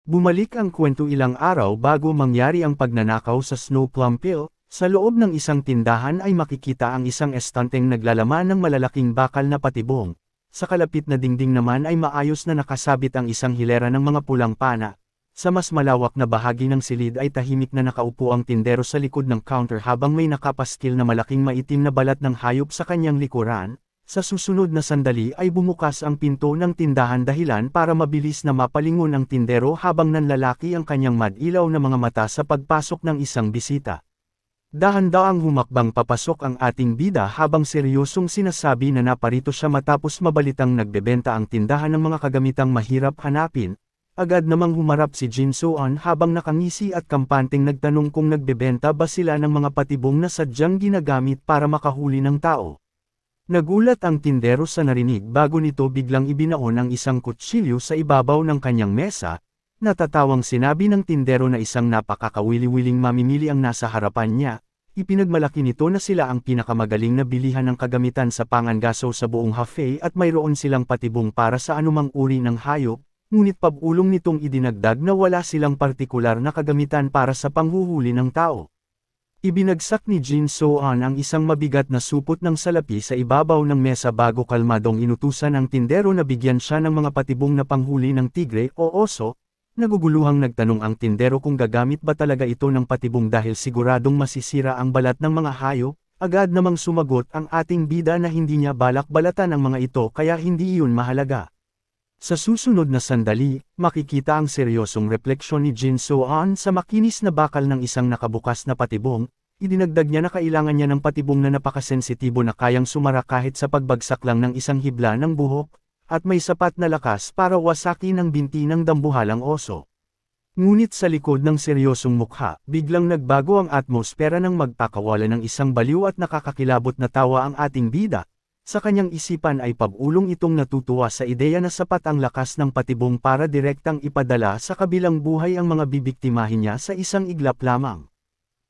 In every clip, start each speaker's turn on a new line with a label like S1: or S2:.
S1: Bumalik ang kwento ilang araw bago mangyari ang pagnanakaw sa Snow Plum Pill. Sa loob ng isang tindahan ay makikita ang isang estanteng naglalaman ng malalaking bakal na patibong. Sa kalapit na dingding naman ay maayos na nakasabit ang isang hilera ng mga pulang pana. Sa mas malawak na bahagi ng silid ay tahimik na nakaupo ang tindero sa likod ng counter habang may nakapaskil na malaking maitim na balat ng hayop sa kanyang likuran. Sa susunod na sandali ay bumukas ang pinto ng tindahan dahilan para mabilis na mapalingon ang tindero habang nanlalaki ang kanyang madilaw na mga mata sa pagpasok ng isang bisita. Dahan-daang humakbang papasok ang ating bida habang seryosong sinasabi na naparito siya matapos mabalitang nagbebenta ang tindahan ng mga kagamitang mahirap hanapin. Agad namang humarap si Jin So-on habang nakangisi at kampanteng nagtanong kung nagbebenta ba sila ng mga patibong na sadyang ginagamit para makahuli ng tao. Nagulat ang tindero sa narinig bago nito biglang ibinaon ang isang kutsilyo sa ibabaw ng kanyang mesa. Natatawang sinabi ng tindero na isang napakakawili-wiling mamimili ang nasa harapan niya. Ipinagmalaki nito na sila ang pinakamagaling na bilihan ng kagamitan sa pangangaso sa buong Hefei at mayroon silang patibong para sa anumang uri ng hayop, ngunit pabulong nitong idinagdag na wala silang partikular na kagamitan para sa panghuhuli ng tao. Ibinagsak ni Jin So-on ang isang mabigat na supot ng salapi sa ibabaw ng mesa bago kalmadong inutusan ang tindero na bigyan siya ng mga patibong na panghuli ng tigre o oso. Naguguluhang nagtanong ang tindero kung gagamit ba talaga ito ng patibong dahil siguradong masisira ang balat ng mga hayop. Agad namang sumagot ang ating bida na hindi niya balak-balatan ang mga ito kaya hindi iyon mahalaga. Sa susunod na sandali, makikita ang seryosong refleksyon ni Jin So-on sa makinis na bakal ng isang nakabukas na patibong. Idinagdag niya na kailangan niya ng patibong na napakasensitibo na kayang sumara kahit sa pagbagsak lang ng isang hibla ng buhok, at may sapat na lakas para wasakin ang binti ng dambuhalang oso. Ngunit sa likod ng seryosong mukha, biglang nagbago ang atmosfera ng magpakawala ng isang baliw at nakakakilabot na tawa ang ating bida. Sa kanyang isipan ay pabulong itong natutuwa sa ideya na sapat ang lakas ng patibong para direktang ipadala sa kabilang buhay ang mga bibiktimahin niya sa isang iglap lamang.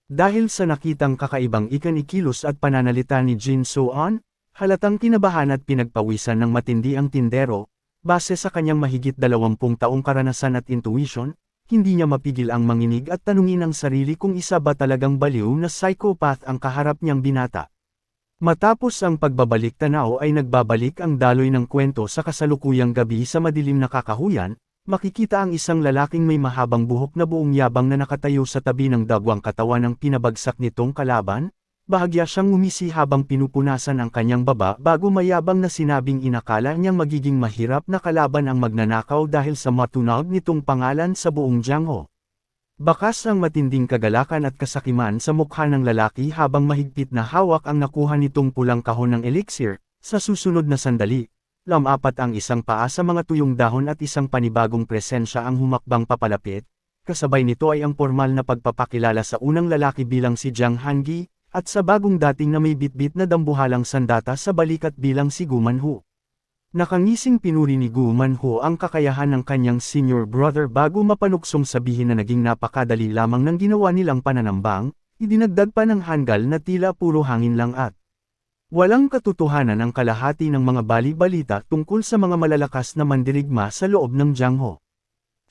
S1: Dahil sa nakitang kakaibang ikanikilos at pananalita ni Jin So-on, halatang kinabahan at pinagpawisan ng matindi ang tindero. Base sa kanyang mahigit 20 taong karanasan at intuition, hindi niya mapigil ang manginig at tanungin ang sarili kung isa ba talagang baliw na psychopath ang kaharap niyang binata. Matapos ang pagbabalik tanaw ay nagbabalik ang daloy ng kwento sa kasalukuyang gabi sa madilim na kakahuyan. Makikita ang isang lalaking may mahabang buhok na buong yabang na nakatayo sa tabi ng dagwang katawan ng pinabagsak nitong kalaban. Bahagya siyang ngumisi habang pinupunasan ang kanyang baba bago mayabang na sinabing inakala niyang magiging mahirap na kalaban ang magnanakaw dahil sa matunawag nitong pangalan sa buong Jiangho. Bakas ang matinding kagalakan at kasakiman sa mukha ng lalaki habang mahigpit na hawak ang nakuha nitong pulang kahon ng elixir. Sa susunod na sandali, lamapat ang isang paa sa mga tuyong dahon at isang panibagong presensya ang humakbang papalapit. Kasabay nito ay ang formal na pagpapakilala sa unang lalaki bilang si Jiang Hangi, at sa bagong dating na may bitbit na dambuhalang sandata sa balikat bilang si Gu Manhu. Nakangising pinuri ni Gu Manhu ang kakayahan ng kanyang senior brother bago mapanuksong sabihin na naging napakadali lamang ng ginawa nilang pananambang. Idinagdag pa ng Hangul na tila puro hangin lang at walang katotohanan ang kalahati ng mga bali-balita tungkol sa mga malalakas na mandirigma sa loob ng Jiangho.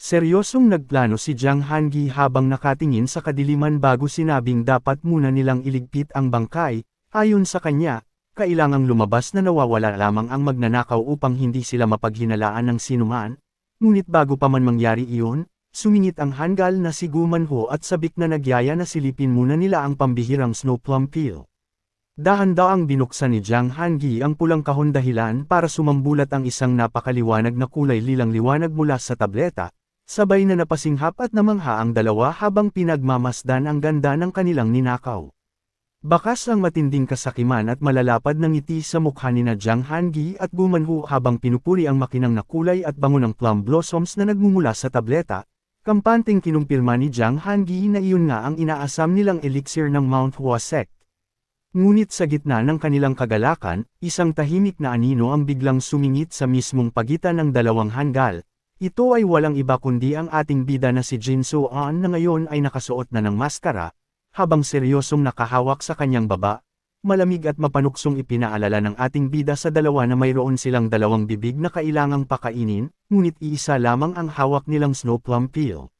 S1: Seryosong nagplano si Jiang Hangi habang nakatingin sa kadiliman bago sinabing dapat muna nilang iligpit ang bangkay. Ayon sa kanya, kailangang lumabas na nawawala lamang ang magnanakaw upang hindi sila mapaghinalaan ng sinuman. Ngunit bago pa man mangyari iyon, sumingit ang Hangul na si Gu Manhu at sabik na nagyaya na silipin muna nila ang pambihirang Snow Plum Pill. Dahan-daang binuksan ni Jiang Hangi ang pulang kahon dahilan para sumambulat ang isang napakaliwanag na kulay lilang liwanag mula sa tableta. Sabay na napasinghap at namangha ang dalawa habang pinagmamasdan ang ganda ng kanilang ninakaw. Bakas ang matinding kasakiman at malalapad ng ngiti sa mukha ni na Jiang Hangi at Gu Manhu habang pinupuri ang makinang na kulay at bango ng plum blossoms na nagmumula sa tableta. Kampanteng kinumpirma ni Jiang Hangi na iyon nga ang inaasam nilang elixir ng Mount Hua Sect. Ngunit sa gitna ng kanilang kagalakan, isang tahimik na anino ang biglang sumingit sa mismong pagitan ng dalawang Hangul. Ito ay walang iba kundi ang ating bida na si Jin So-on na ngayon ay nakasuot na ng maskara. Habang seryosong nakahawak sa kanyang baba, malamig at mapanuksong ipinaalala ng ating bida sa dalawa na mayroon silang dalawang bibig na kailangang pakainin, ngunit iisa lamang ang hawak nilang snow plum peel.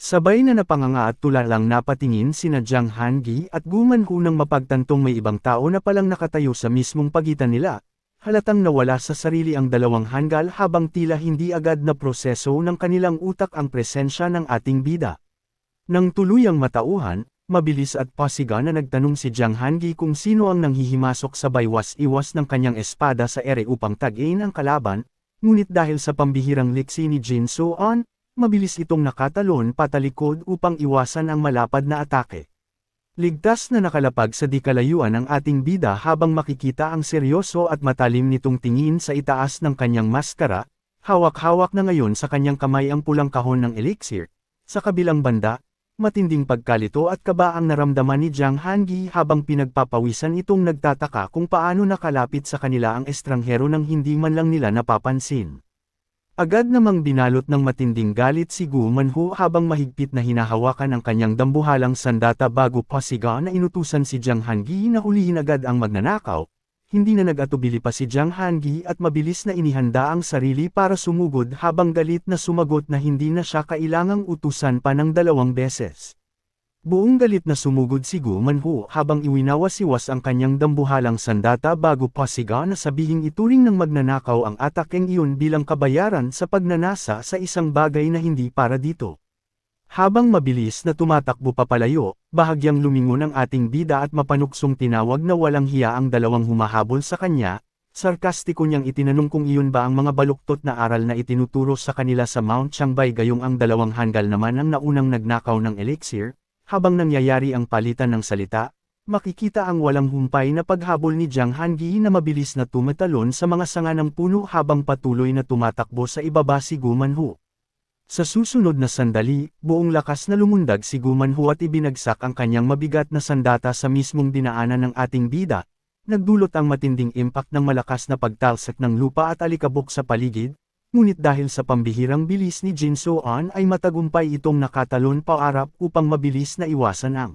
S1: Sabay na napanganga at tulalang napatingin sina Jiang Hangi at Gu Manhu nang mapagtantong may ibang tao na palang nakatayo sa mismong pagitan nila. Halatang nawala sa sarili ang dalawang hanggal habang tila hindi agad na proseso ng kanilang utak ang presensya ng ating bida. Nang tuluyang matauhan, mabilis at pasiga na nagtanong si Jiang Hangi kung sino ang nanghihimasok sa baywas-iwas ng kanyang espada sa ere upang tagin ang kalaban, ngunit dahil sa pambihirang liksi ni Jin So-on, mabilis itong nakatalon patalikod upang iwasan ang malapad na atake. Ligtas na nakalapag sa di kalayuan ang ating bida habang makikita ang seryoso at matalim nitong tingin sa itaas ng kanyang maskara, hawak-hawak na ngayon sa kanyang kamay ang pulang kahon ng elixir. Sa kabilang banda, matinding pagkalito at kaba ang naramdaman ni Jiang Hangi habang pinagpapawisan itong nagtataka kung paano nakalapit sa kanila ang estranghero nang hindi man lang nila napapansin. Agad namang binalot ng matinding galit si Gu Manhu habang mahigpit na hinahawakan ang kanyang dambuhalang sandata bago pasiga na inutusan si Jiang Hangi na hulihin agad ang magnanakaw. Hindi na nag-atubili pa si Jiang Hangi at mabilis na inihanda ang sarili para sumugod habang galit na sumagot na hindi na siya kailangang utusan pa ng 2 beses. Buong galit na sumugod si Gu Manhu habang iwinawasiwas ang kanyang dambuhalang sandata bago pasiga na sabihing ituring ng magnanakaw ang atakeng iyon bilang kabayaran sa pagnanasa sa isang bagay na hindi para dito. Habang mabilis na tumatakbo papalayo, bahagyang lumingon ang ating bida at mapanuksong tinawag na walang hiya ang dalawang humahabol sa kanya, sarkastiko niyang itinanong kung iyon ba ang mga baluktot na aral na itinuturo sa kanila sa Mount Changbei gayong ang dalawang hanggal naman ang naunang nagnakaw ng elixir. Habang nangyayari ang palitan ng salita, makikita ang walang humpay na paghabol ni Jiang Hangi na mabilis na tumatalon sa mga sanga ng puno habang patuloy na tumatakbo sa ibaba si Gu Manhu. Sa susunod na sandali, buong lakas na lumundag si Gu Manhu at ibinagsak ang kanyang mabigat na sandata sa mismong dinaanan ng ating bida, nagdulot ang matinding impact ng malakas na pagtalsik ng lupa at alikabok sa paligid. Ngunit dahil sa pambihirang bilis ni Jin So-on ay matagumpay itong nakatalon paarap upang mabilis na iwasan ang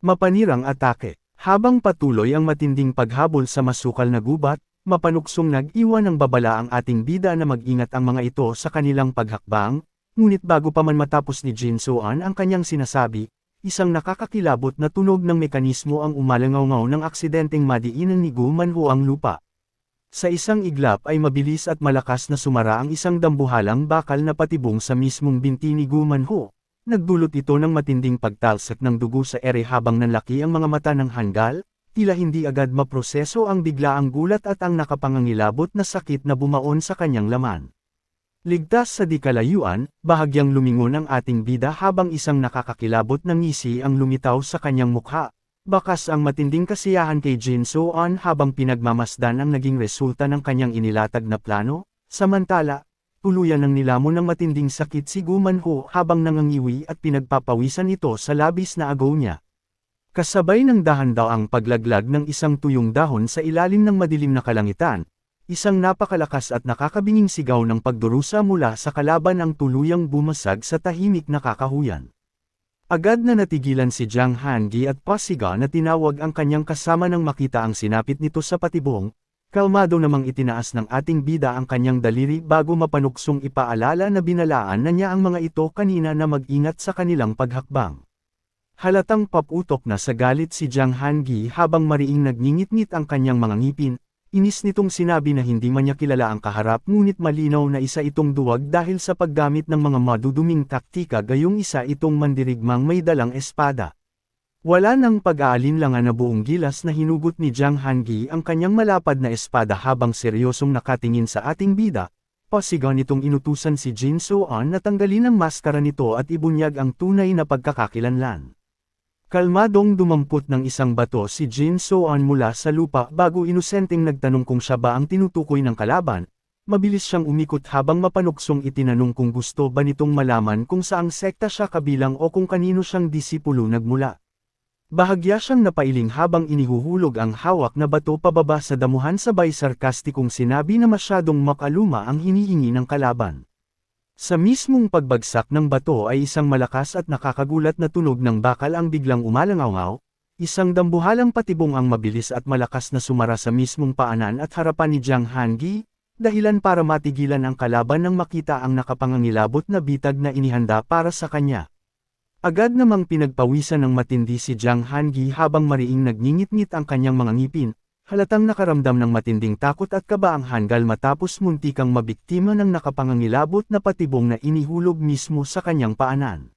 S1: mapanirang atake. Habang patuloy ang matinding paghabol sa masukal na gubat, mapanuksong nag-iwan ng babala ang ating bida na mag-ingat ang mga ito sa kanilang paghakbang, ngunit bago pa man matapos ni Jin So-on ang kanyang sinasabi, isang nakakakilabot na tunog ng mekanismo ang umalangaw-ngaw ng aksidenteng madiinan ni Gu Manhu ang lupa. Sa isang iglap ay mabilis at malakas na sumara ang isang dambuhalang bakal na patibong sa mismong binti ni Gu Manhu. Nagdulot ito ng matinding pagtalsik ng dugo sa ere habang nanlaki ang mga mata ng hanggal, tila hindi agad maproseso ang biglaang gulat at ang nakapangangilabot na sakit na bumaon sa kanyang laman. Ligtas sa di kalayuan, bahagyang lumingon ang ating bida habang isang nakakakilabot na ngisi ang lumitaw sa kanyang mukha. Bakas ang matinding kasiyahan kay Jin So-on habang pinagmamasdan ang naging resulta ng kanyang inilatag na plano, samantala, tuluyan ng nilamon ng matinding sakit si Gu Manhu habang nangangiwi at pinagpapawisan ito sa labis na agaw niya. Kasabay ng dahan-daang paglaglag ng isang tuyong dahon sa ilalim ng madilim na kalangitan, isang napakalakas at nakakabinging sigaw ng pagdurusa mula sa kalaban ang tuluyang bumasag sa tahimik na kakahuyan. Agad na natigilan si Jiang Hangi at pasiga na tinawag ang kanyang kasama nang makita ang sinapit nito sa patibong, kalmado namang itinaas ng ating bida ang kanyang daliri bago mapanuksong ipaalala na binalaan na niya ang mga ito kanina na mag-ingat sa kanilang paghakbang. Halatang paputok na sa galit si Jiang Hangi habang mariing nagngingit-ngit ang kanyang mga ngipin. Inis nitong sinabi na hindi man niya kilala ang kaharap ngunit malinaw na isa itong duwag dahil sa paggamit ng mga maduduming taktika gayong isa itong mandirigmang may dalang espada. Wala nang pag-aalinlangan na buong gilas na hinugot ni Jiang Hangi ang kanyang malapad na espada habang seryosong nakatingin sa ating bida, pasigaw nitong inutusan si Jin So-on na tanggalin ang maskara nito at ibunyag ang tunay na pagkakakilanlan. Kalmadong dumampot ng isang bato si Jin So-on mula sa lupa bago inosenteng nagtanong kung siya ba ang tinutukoy ng kalaban. Mabilis siyang umikot habang mapanuksong itinanong kung gusto ba nitong malaman kung saang sekta siya kabilang o kung kanino siyang disipulo nagmula. Bahagya siyang napailing habang inihuhulog ang hawak na bato pababa sa damuhan sabay sarkastikong sinabi na masyadong makaluma ang hinihingi ng kalaban. Sa mismong pagbagsak ng bato ay isang malakas at nakakagulat na tunog ng bakal ang biglang umalangaw, Isang dambuhalang patibong ang mabilis at malakas na sumara sa mismong paanan at harapan ni Jiang Hangi, dahilan para matigilan ang kalaban nang makita ang nakapangangilabot na bitag na inihanda para sa kanya. Agad namang pinagpawisan ng matindi si Jiang Hangi habang mariing nagngingit-ngit ang kanyang mga ngipin, halatang nakaramdam ng matinding takot at kaba ang Hangul matapos muntikang mabiktima ng nakapangangilabot na patibong na inihulog mismo sa kanyang paanan.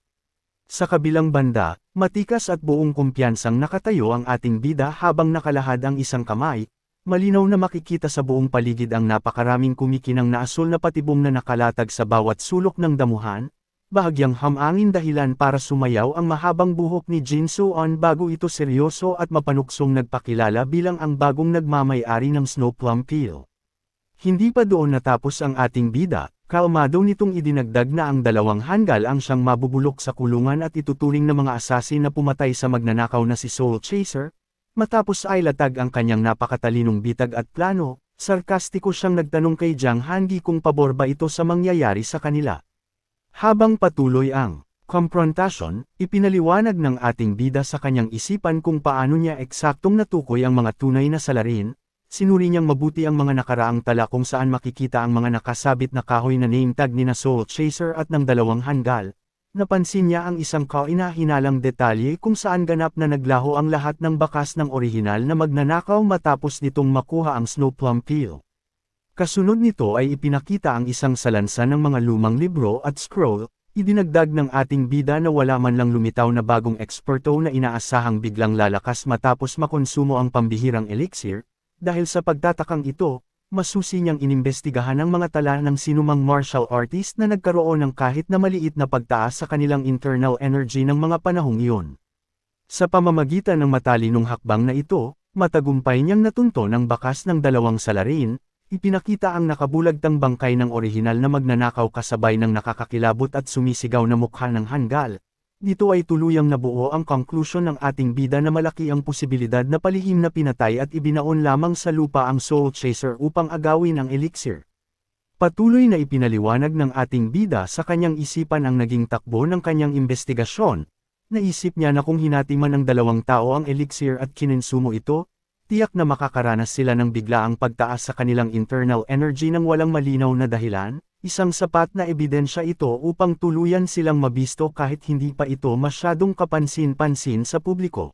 S1: Sa kabilang banda, matikas at buong kumpiyansang nakatayo ang ating bida habang nakalahad ang isang kamay, malinaw na makikita sa buong paligid ang napakaraming kumikinang na asul na patibong na nakalatag sa bawat sulok ng damuhan, bahagyang hamangin dahilan para sumayaw ang mahabang buhok ni Jin Suan bago ito seryoso at mapanuksong nagpakilala bilang ang bagong nagmamay-ari ng Snow Plum Peel. Hindi pa doon natapos ang ating bida. Kalmado nitong idinagdag na ang dalawang Hangul ang siyang mabubulok sa kulungan at ituturing na mga asasin na pumatay sa magnanakaw na si Soul Chaser, matapos ay latag ang kanyang napakatalinong bitag at plano, sarkastiko siyang nagtanong kay Jiang Hangi kung pabor ba ito sa mangyayari sa kanila. Habang patuloy ang konfrontasyon, ipinaliwanag ng ating bida sa kanyang isipan kung paano niya eksaktong natukoy ang mga tunay na salarin. Sinuri niyang mabuti ang mga nakaraang tala kung saan makikita ang mga nakasabit na kahoy na name tag ni na Soul Chaser at ng dalawang Hangul. Napansin niya ang isang kahinahinalang detalye kung saan ganap na naglaho ang lahat ng bakas ng orihinal na magnanakaw matapos nitong makuha ang Snow Plum Peel. Kasunod nito ay ipinakita ang isang salansan ng mga lumang libro at scroll, idinagdag ng ating bida na wala man lang lumitaw na bagong eksperto na inaasahang biglang lalakas matapos makonsumo ang pambihirang elixir. Dahil sa pagtatakang ito, masusi niyang inimbestigahan ang mga tala ng sinumang martial artist na nagkaroon ng kahit na maliit na pagtaas sa kanilang internal energy ng mga panahong iyon. Sa pamamagitan ng matalinong hakbang na ito, matagumpay niyang natunto ng bakas ng dalawang salarin, ipinakita ang nakabulagtang bangkay ng orihinal na magnanakaw kasabay ng nakakakilabot at sumisigaw na mukha ng Hangul. Dito ay tuluyang nabuo ang conclusion ng ating bida na malaki ang posibilidad na palihim na pinatay at ibinaon lamang sa lupa ang Soul Chaser upang agawin ang elixir. Patuloy na ipinaliwanag ng ating bida sa kanyang isipan ang naging takbo ng kanyang investigasyon. Naisip niya na kung hinati man ng dalawang tao ang elixir at kinonsumo ito, tiyak na makakaranas sila ng biglaang pagtaas sa kanilang internal energy ng walang malinaw na dahilan. Isang sapat na ebidensya ito upang tuluyan silang mabisto kahit hindi pa ito masyadong kapansin-pansin sa publiko.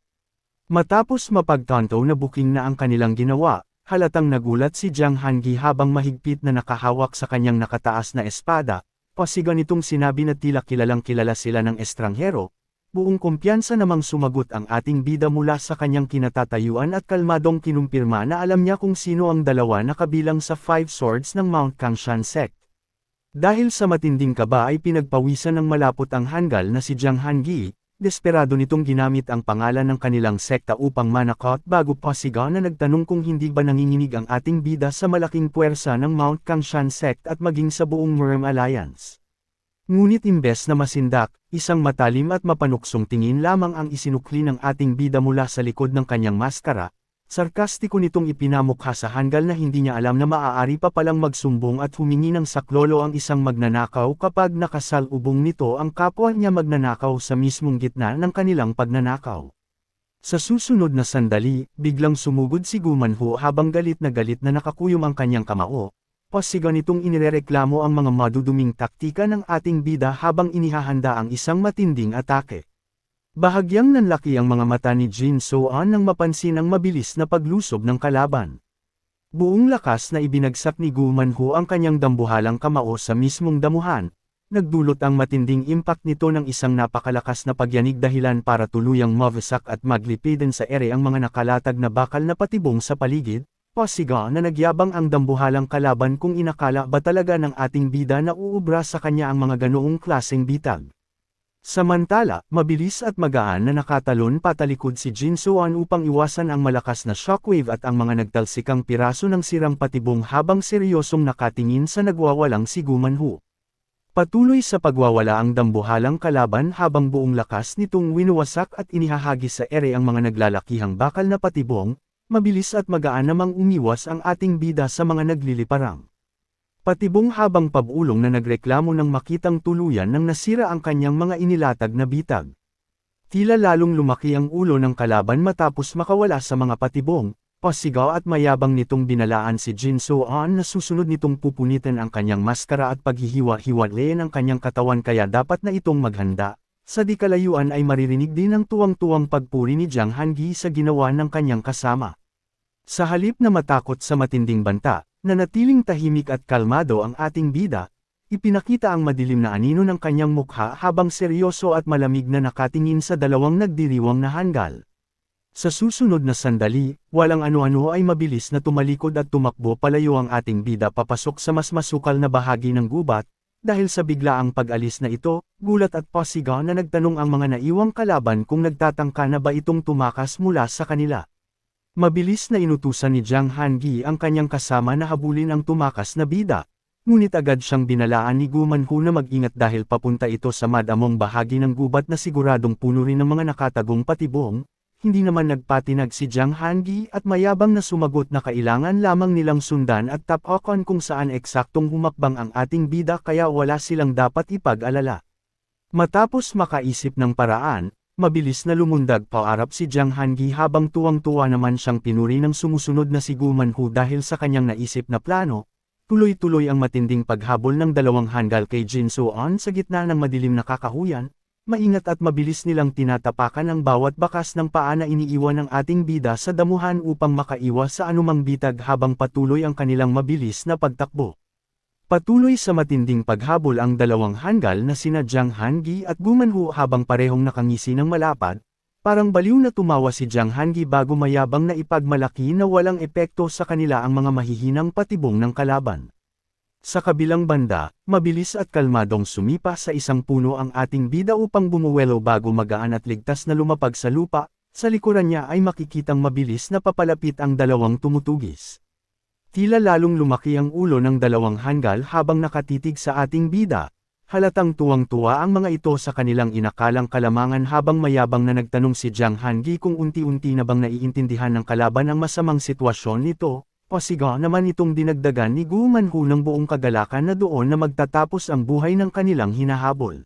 S1: Matapos mapagtanto na buking na ang kanilang ginawa, halatang nagulat si Jiang Hangi habang mahigpit na nakahawak sa kanyang nakataas na espada, pasigan nitong sinabi na tila kilalang kilala sila ng estranghero. Buong kumpiyansa namang sumagot ang ating bida mula sa kanyang kinatatayuan at kalmadong kinumpirma na alam niya kung sino ang dalawa na kabilang sa Five Swords ng Mount Kangshan Sect. Dahil sa matinding kaba ay pinagpawisan ng malapot ang Hangul na si Jiang Hangi, desperado nitong ginamit ang pangalan ng kanilang sekta upang manakot bago pasigaw na nagtanong kung hindi ba nanginginig ang ating bida sa malaking puwersa ng Mount Kangshan Sect at maging sa buong Murm Alliance. Ngunit imbes na masindak, isang matalim at mapanuksong tingin lamang ang isinukli ng ating bida mula sa likod ng kanyang maskara. Sarkastiko nitong ipinamukha sa Hangul na hindi niya alam na maaari pa palang magsumbong at humingi ng saklolo ang isang magnanakaw kapag nakasalubong nito ang kapwa niya magnanakaw sa mismong gitna ng kanilang pagnanakaw. Sa susunod na sandali, biglang sumugod si Gumanhu habang galit na nakakuyom ang kanyang kamao. Pasigaw nitong inirereklamo ang mga maduduming taktika ng ating bida habang inihahanda ang isang matinding atake. Bahagyang nanlaki ang mga mata ni Jin Suan nang mapansin ang mabilis na paglusob ng kalaban. Buong lakas na ibinagsak ni Gumanhu ang kanyang dambuhalang kamao sa mismong damuhan, nagdulot ang matinding impact nito ng isang napakalakas na pagyanig dahilan para tuluyang mawasak at maglipidan sa ere ang mga nakalatag na bakal na patibong sa paligid. Pasigaw na nagyabang ang dambuhalang kalaban kung inakala ba talaga ng ating bida na uubra sa kanya ang mga ganoong klaseng bitag. Samantala, mabilis at magaan na nakatalon patalikod si Jin Suan upang iwasan ang malakas na shockwave at ang mga nagtalsikang piraso ng sirang patibong habang seryosong nakatingin sa nagwawalang si Gumanhu. Patuloy sa pagwawala ang dambuhalang kalaban habang buong lakas nitong winuwasak at inihahagis sa ere ang mga naglalakihang bakal na patibong, mabilis at magaan namang umiwas ang ating bida sa mga nagliliparang patibong habang pabulong na nagreklamo ng makitang tuluyan nang nasira ang kanyang mga inilatag na bitag. Tila lalong lumaki ang ulo ng kalaban matapos makawala sa mga patibong, pasigaw at mayabang nitong binalaan si Jin So-an na susunod nitong pupunitin ang kanyang maskara at paghihiwa-hiwalayin ang kanyang katawan kaya dapat na itong maghanda. Sa di kalayuan ay maririnig din ang tuwang-tuwang pagpuri ni Jang Han-gi sa ginawa ng kanyang kasama. Sa halip na matakot sa matinding banta, nanatiling tahimik at kalmado ang ating bida, ipinakita ang madilim na anino ng kanyang mukha habang seryoso at malamig na nakatingin sa dalawang nagdiriwang na hanggal. Sa susunod na sandali, walang ano-ano ay mabilis na tumalikod at tumakbo palayo ang ating bida papasok sa mas masukal na bahagi ng gubat. Dahil sa biglaang pag-alis na ito, gulat at pasigaw na nagtanong ang mga naiwang kalaban kung nagtatangka na ba itong tumakas mula sa kanila. Mabilis na inutusan ni Jang Han-gi ang kanyang kasama na habulin ang tumakas na bida. Ngunit agad siyang binalaan ni Gu Man-hu na mag-ingat dahil papunta ito sa madamong bahagi ng gubat na siguradong puno rin ng mga nakatagong patibong. Hindi naman nagpatinag si Jang Han-gi at mayabang na sumagot na kailangan lamang nilang sundan at tapakan kung saan eksaktong humakbang ang ating bida kaya wala silang dapat ipag-alala. Matapos makaisip ng paraan, mabilis na lumundag paarap si Jang Han-gi habang tuwang-tuwa naman siyang pinuri ng sumusunod na si Gu Man-hu dahil sa kanyang naisip na plano. Tuloy-tuloy ang matinding paghabol ng dalawang hanggal kay Jin So-an sa gitna ng madilim na kakahuyan. Maingat at mabilis nilang tinatapakan ang bawat bakas ng paa na iniiwan ng ating bida sa damuhan upang makaiwas sa anumang bitag habang patuloy ang kanilang mabilis na pagtakbo. Patuloy sa matinding paghabol ang dalawang hanggal na sina Jang Han-gi at Gu Man-hu habang parehong nakangisi ng malapad. Parang baliw na tumawa si Jang Han-gi bago mayabang na ipagmalaki na walang epekto sa kanila ang mga mahihinang patibong ng kalaban. Sa kabilang banda, mabilis at kalmadong sumipa sa isang puno ang ating bida upang bumuwelo bago magaan at ligtas na lumapag sa lupa, sa likuran niya ay makikitang mabilis na papalapit ang dalawang tumutugis. Tila lalong lumaki ang ulo ng dalawang hanggal habang nakatitig sa ating bida, halatang tuwang-tuwa ang mga ito sa kanilang inakalang kalamangan habang mayabang na nagtanong si Jang Han-gi kung unti-unti na bang naiintindihan ng kalaban ang masamang sitwasyon nito. Pasigaw naman itong dinagdagan ni Gu Man-hu ng buong kagalakan na doon na magtatapos ang buhay ng kanilang hinahabol.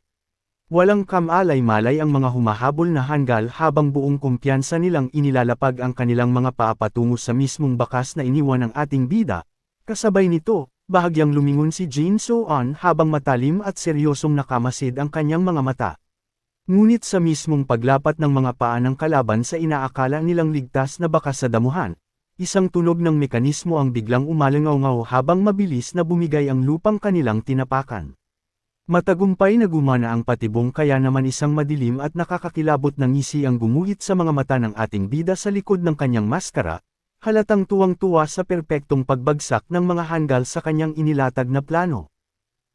S1: Walang kamalay-malay ang mga humahabol na hanggal habang buong kumpiyansa nilang inilalapag ang kanilang mga paa patungo sa mismong bakas na iniwan ng ating bida. Kasabay nito, bahagyang lumingon si Jin So-an habang matalim at seryosong nakamasid ang kanyang mga mata. Ngunit sa mismong paglapat ng mga paa ng kalaban sa inaakala nilang ligtas na bakas sa damuhan, isang tunog ng mekanismo ang biglang umalangaw-ngaw habang mabilis na bumigay ang lupang kanilang tinapakan. Matagumpay na gumana ang patibong kaya naman isang madilim at nakakakilabot na ngisi ang gumuhit sa mga mata ng ating bida sa likod ng kanyang maskara, halatang tuwang-tuwa sa perpektong pagbagsak ng mga hanggal sa kanyang inilatag na plano.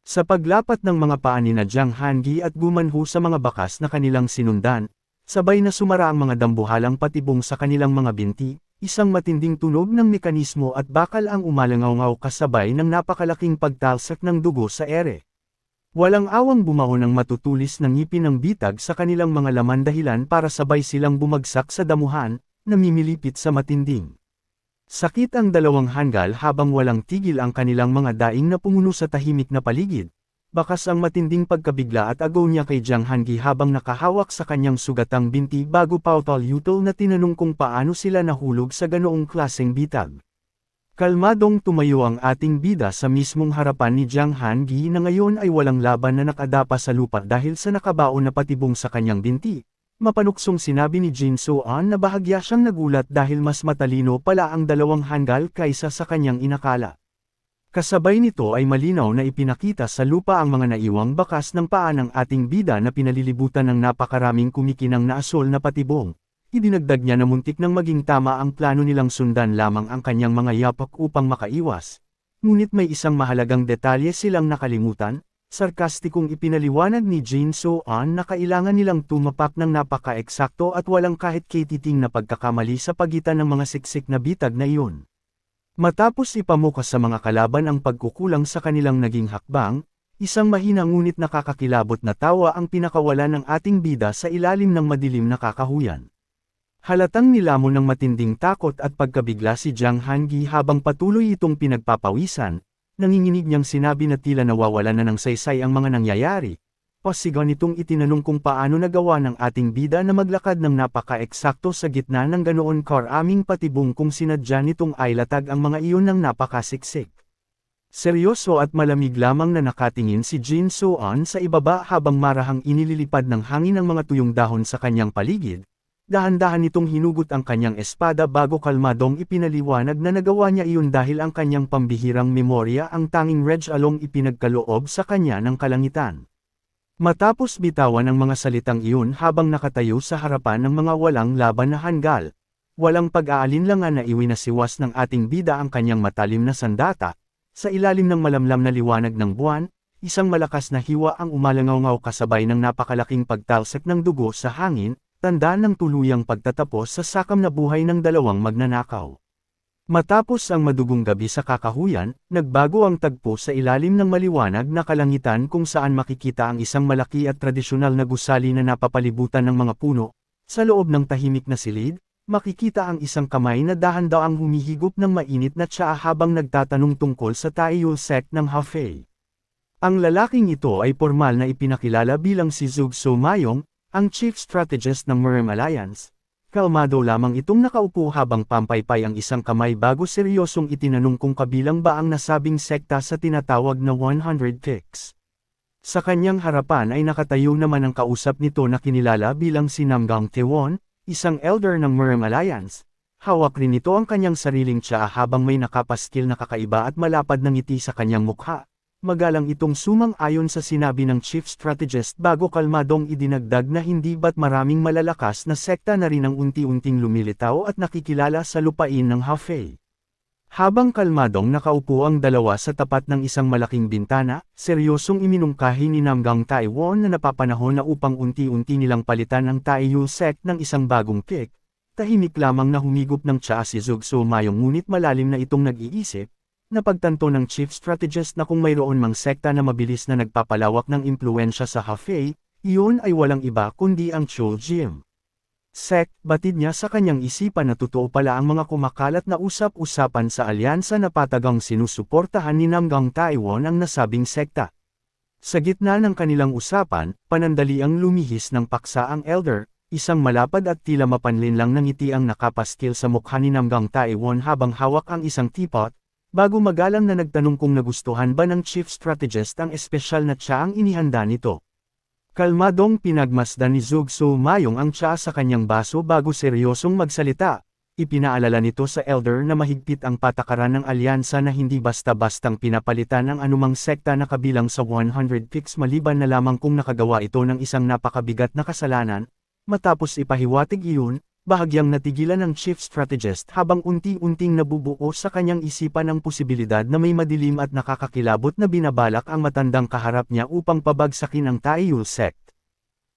S1: Sa paglapat ng mga paa ni Jang Han-gi at Gu Man-hu sa mga bakas na kanilang sinundan, sabay na sumara ang mga dambuhalang patibong sa kanilang mga binti. Isang matinding tunog ng mekanismo at bakal ang umalangaw-ngaw kasabay ng napakalaking pagtalsak ng dugo sa ere. Walang awang bumahon ang matutulis ng ngipin ng bitag sa kanilang mga laman dahilan para sabay silang bumagsak sa damuhan, namimilipit sa matinding sakit ang dalawang hanggal habang walang tigil ang kanilang mga daing na pumuno sa tahimik na paligid. Bakas ang matinding pagkabigla at agaw niya kay Jang Han-gi habang nakahawak sa kanyang sugatang binti bago pautol-utol na tinanong kung paano sila nahulog sa ganoong klaseng bitag. Kalmadong tumayo ang ating bida sa mismong harapan ni Jang Han-gi na ngayon ay walang laban na nakadapa sa lupa dahil sa nakabaon na patibong sa kanyang binti. Mapanuksong sinabi ni Jin So-an na bahagya siyang nagulat dahil mas matalino pala ang dalawang hanggal kaysa sa kanyang inakala. Kasabay nito ay malinaw na ipinakita sa lupa ang mga naiwang bakas ng paa ng ating bida na pinalilibutan ng napakaraming kumikinang na asol na patibong. Idinagdag niya na muntik nang maging tama ang plano nilang sundan lamang ang kanyang mga yapak upang makaiwas. Ngunit may isang mahalagang detalye silang nakalimutan, sarkastikong ipinaliwanag ni Jin So-an na kailangan nilang tumapak ng napaka-eksakto at walang kahit katiting na pagkakamali sa pagitan ng mga siksik na bitag na iyon. Matapos ipamuka sa mga kalaban ang pagkukulang sa kanilang naging hakbang, isang mahina ngunit nakakakilabot na tawa ang pinakawala ng ating bida sa ilalim ng madilim na kakahuyan. Halatang nilamon ng matinding takot at pagkabigla si Jang Han-gi habang patuloy itong pinagpapawisan, nanginginig niyang sinabi na tila nawawala na ng saysay ang mga nangyayari. Pasigaw nitong itinanong kung paano nagawa ng ating bida na maglakad ng napaka-eksakto sa gitna ng ganoon karaming patibong kung sinadya nitong ay latag ang mga iyon ng napakasiksik. Seryoso at malamig lamang na nakatingin si Jin So-on sa ibaba habang marahang inililipad ng hangin ang mga tuyong dahon sa kanyang paligid. Dahan-dahan nitong hinugot ang kanyang espada bago kalmadong ipinaliwanag na nagawa niya iyon dahil ang kanyang pambihirang memorya ang tanging Reg-along ipinagkaloob sa kanya ng kalangitan. Matapos bitawan ang mga salitang iyon habang nakatayo sa harapan ng mga walang laban na Hangul, walang pag-aalinlangan na iwinasiwas ng ating bida ang kanyang matalim na sandata. Sa ilalim ng malamlam na liwanag ng buwan, isang malakas na hiwa ang umalangaw-ngaw kasabay ng napakalaking pagtalsik ng dugo sa hangin, tanda ng tuluyang pagtatapos sa sakam na buhay ng dalawang magnanakaw. Matapos ang madugong gabi sa kakahuyan, nagbago ang tagpo sa ilalim ng maliwanag na kalangitan kung saan makikita ang isang malaki at tradisyonal na gusali na napapalibutan ng mga puno. Sa loob ng tahimik na silid, makikita ang isang kamay na dahan-daang humihigop ng mainit na tsaa habang nagtatanong tungkol sa Taiyuan sect ng Hefei. Ang lalaking ito ay formal na ipinakilala bilang si Zhuge So-mayong, ang chief strategist ng Merem Alliance. Kalmado lamang itong nakaupo habang pampaypay ang isang kamay bago seryosong itinanong kung kabilang ba ang nasabing sekta sa tinatawag na 100 Picks. Sa kanyang harapan ay nakatayo naman ang kausap nito na kinilala bilang si Namgang Tewon, isang elder ng Merem Alliance. Hawak rin nito ang kanyang sariling tsaa habang may nakapaskil na kakaiba at malapad na ngiti sa kanyang mukha. Magalang itong sumang-ayon sa sinabi ng chief strategist bago kalmadong idinagdag na hindi ba't maraming malalakas na sekta na rin ang unti-unting lumilitaw at nakikilala sa lupain ng Hefei. Habang kalmadong nakaupo ang dalawa sa tapat ng isang malaking bintana, seryosong iminungkahi ni Namgang Taiwan na napapanahon na upang unti-unti nilang palitan ang Taiyuan sect ng isang bagong pick. Tahimik lamang na humigop ng tsaa si Zhuge So-mayong ngunit malalim na itong nag-iisip, napagtanto ng chief strategist na kung mayroon mang sekta na mabilis na nagpapalawak ng impluensya sa Hefei, iyon ay walang iba kundi ang Choljim sect. Batid niya sa kanyang isipan na totoo pala ang mga kumakalat na usap-usapan sa alyansa na patagang sinusuportahan ni Namgang Taiwan ang nasabing sekta. Sa gitna ng kanilang usapan, panandaliang lumihis ng paksa ang elder, isang malapad at tila mapanlin lang na ngiti ang nakapaskil sa mukha ni Namgang Taiwan habang hawak ang isang teapot, bago magalang na nagtanong kung nagustuhan ba ng chief strategist ang espesyal na tsaang inihanda nito. Kalmadong pinagmasdan ni Zhuge So-mayong ang tsaa sa kanyang baso bago seryosong magsalita. Ipinaalala nito sa elder na mahigpit ang patakaran ng alyansa na hindi basta-bastang pinapalitan ang anumang sekta na kabilang sa 100 Picks maliban na lamang kung nakagawa ito ng isang napakabigat na kasalanan. Matapos ipahiwatig iyon, bahagyang natigilan ng chief strategist habang unti-unting nabubuo sa kanyang isipan ang posibilidad na may madilim at nakakakilabot na binabalak ang matandang kaharap niya upang pabagsakin ang Taiyuan sect.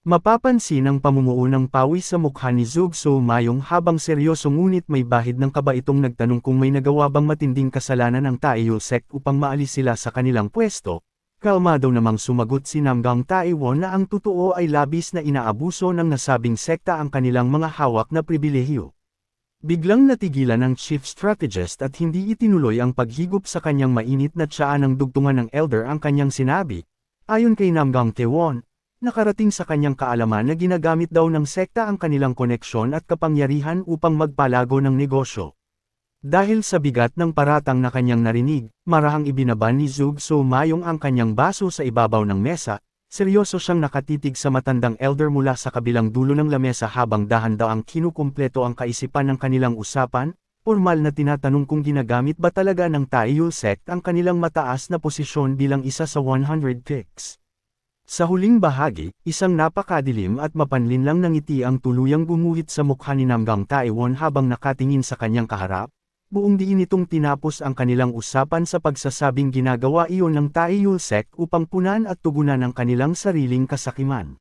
S1: Mapapansin ang pamumuo ng pawis sa mukha ni Zhuge So-mayong habang seryoso ngunit may bahid ng kaba itong nagtanong kung may nagawa bang matinding kasalanan ng Taiyuan sect upang maalis sila sa kanilang pwesto. Kalmado namang sumagot si Namgang Taiwan na ang totoo ay labis na inaabuso ng nasabing sekta ang kanilang mga hawak na pribilehiyo. Biglang natigilan ng chief strategist at hindi itinuloy ang paghigop sa kanyang mainit na tsaa ng dugtungan ng elder ang kanyang sinabi. Ayon kay Namgang Taiwan, nakarating sa kanyang kaalaman na ginagamit daw ng sekta ang kanilang koneksyon at kapangyarihan upang magpalago ng negosyo. Dahil sa bigat ng paratang na kanyang narinig, marahang ibinaba ni Zhuge So-mayong ang kanyang baso sa ibabaw ng mesa, seryoso siyang nakatitig sa matandang elder mula sa kabilang dulo ng lamesa habang dahan-daang kinukumpleto ang kaisipan ng kanilang usapan, formal na tinatanong kung ginagamit ba talaga ng Taiyuan sect ang kanilang mataas na posisyon bilang isa sa 100 Picks. Sa huling bahagi, isang napakadilim at mapanlin lang na ngiti ang tuluyang gumuhit sa mukha ni Namgang Taiwan habang nakatingin sa kanyang kaharap. Buong diin itong tinapos ang kanilang usapan sa pagsasabing ginagawa iyon ng Taiyuan sect upang punan at tugunan ang kanilang sariling kasakiman.